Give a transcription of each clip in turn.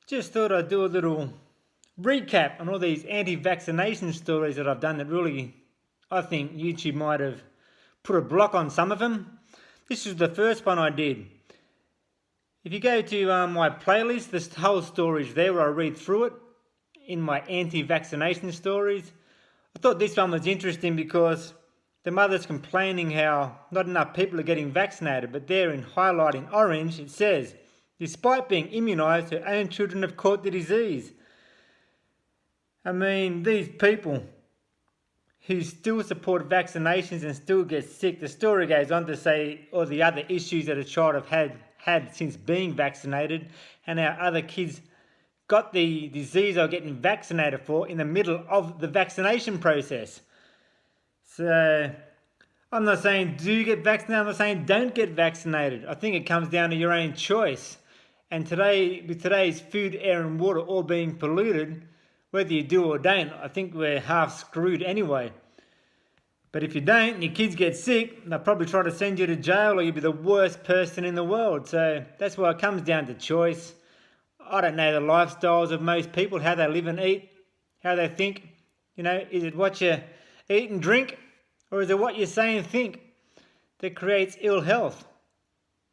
Just thought I'd do a little recap on all these anti-vaccination stories that I've done that really, I think YouTube might have put a block on some of them. This is the first one I did. If you go to my playlist, this whole story is there where I read through it in my anti-vaccination stories. I thought this one was interesting because the mother's complaining how not enough people are getting vaccinated, but there in highlighting orange it says, despite being immunised, her own children have caught the disease. I mean, these people who still support vaccinations and still get sick, the story goes on to say all the other issues that a child have had since being vaccinated, and how other kids got the disease they were getting vaccinated for in the middle of the vaccination process. So I'm not saying do get vaccinated, I'm not saying don't get vaccinated. I think it comes down to your own choice. And today, with today's food, air and water all being polluted, whether you do or don't, I think we're half screwed anyway. But if you don't and your kids get sick, they'll probably try to send you to jail or you'll be the worst person in the world. So that's why it comes down to choice. I don't know the lifestyles of most people, how they live and eat, how they think. You know, is it what you eat and drink, or is it what you say and think that creates ill health?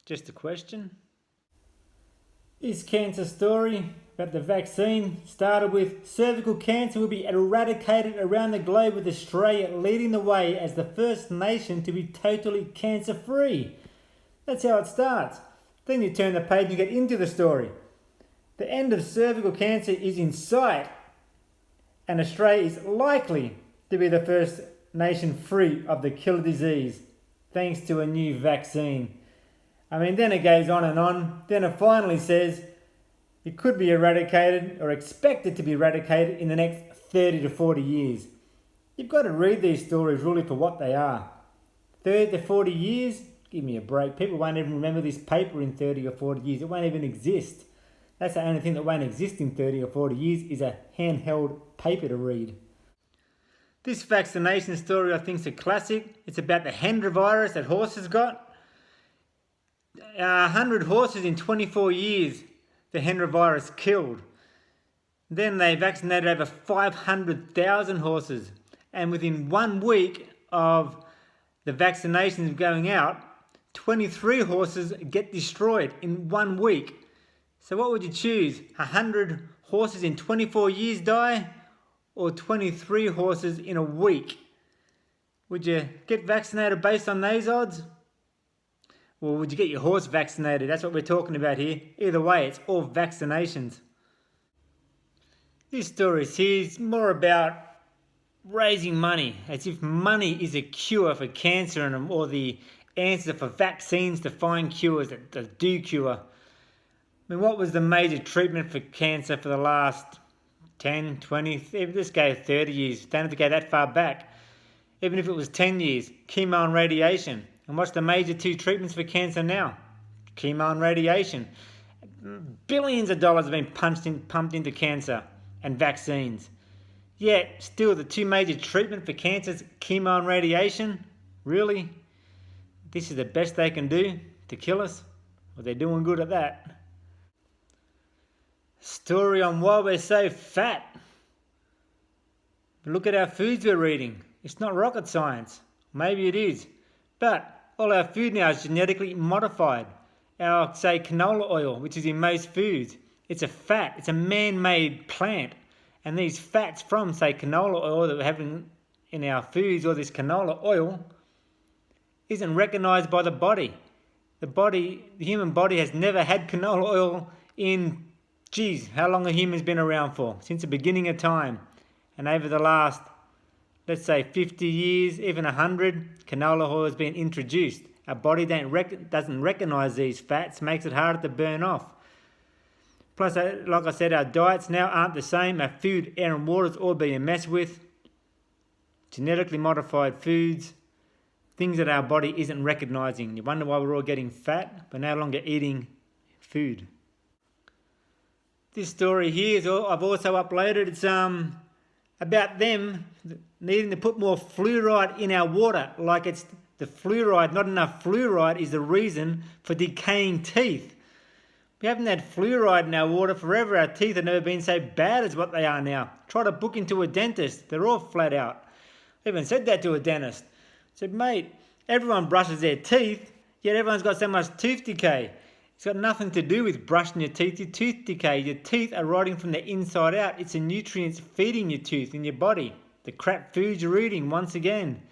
Just a question. This cancer story about the vaccine started with cervical cancer will be eradicated around the globe, with Australia leading the way as the first nation to be totally cancer-free. That's how it starts. Then you turn the page and get into the story. The end of cervical cancer is in sight, and Australia is likely to be the first nation free of the killer disease, thanks to a new vaccine. I mean, then it goes on and on. Then it finally says it could be eradicated or expected to be eradicated in the next 30 to 40 years. You've got to read these stories really for what they are. 30 to 40 years? Give me a break. People won't even remember this paper in 30 or 40 years. It won't even exist. That's the only thing that won't exist in 30 or 40 years is a handheld paper to read. This vaccination story I think is a classic. It's about the Hendra virus that horses got. 100 horses in 24 years the Hendra virus killed. Then they vaccinated over 500,000 horses. And within 1 week of the vaccinations going out, 23 horses get destroyed in 1 week. So what would you choose? 100 horses in 24 years die, or 23 horses in a week? Would you get vaccinated based on those odds? Or would you get your horse vaccinated? That's what we're talking about here. Either way, it's all vaccinations. This story here is more about raising money, as if money is a cure for cancer or the answer for vaccines to find cures that do cure. I mean, what was the major treatment for cancer for the last 10, 20, let's go 30 years. Don't have to go that far back. Even if it was 10 years, chemo and radiation. And what's the major two treatments for cancer now? Chemo and radiation. Billions of dollars have been pumped into cancer and vaccines. Yet, still the two major treatments for cancer is chemo and radiation. Really? This is the best they can do to kill us? Well, they're doing good at that. Story on why we're so fat. Look at our foods we're eating. It's not rocket science. Maybe it is. But all our food now is genetically modified. Our, say, canola oil, which is in most foods, it's a fat. It's a man-made plant. And these fats from, say, canola oil that we're having in our foods, or this canola oil, isn't recognised by the body. The human body has never had canola oil in, how long have humans been around for? Since the beginning of time. And over the last, let's say 50 years, even 100, canola oil has been introduced. Our body doesn't recognise these fats, makes it harder to burn off. Plus, like I said, our diets now aren't the same. Our food, air and water is all being messed with. Genetically modified foods, things that our body isn't recognising. You wonder why we're all getting fat, but no longer eating food. This story here is I've also uploaded. It's about them needing to put more fluoride in our water. Like it's the fluoride, not enough fluoride is the reason for decaying teeth. We haven't had fluoride in our water forever. Our teeth have never been so bad as what they are now. Try to book into a dentist. They're all flat out. I even said that to a dentist. I said, mate, everyone brushes their teeth, yet everyone's got so much tooth decay. It's got nothing to do with brushing your teeth. Your tooth decay. Your teeth are rotting from the inside out. It's the nutrients feeding your tooth in your body. The crap foods you're eating, once again.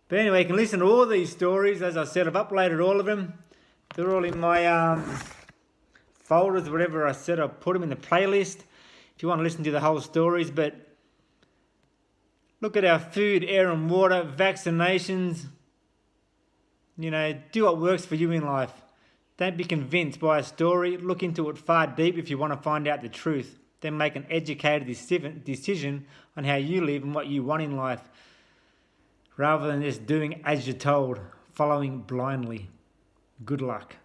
But anyway, you can listen to all these stories. As I said, I've uploaded all of them. They're all in my folders, whatever I said. I'll put them in the playlist if you want to listen to the whole stories. But look at our food, air and water, vaccinations. Do what works for you in life. Don't be convinced by a story. Look into it far deep if you want to find out the truth. Then make an educated decision on how you live and what you want in life, rather than just doing as you're told, following blindly. Good luck.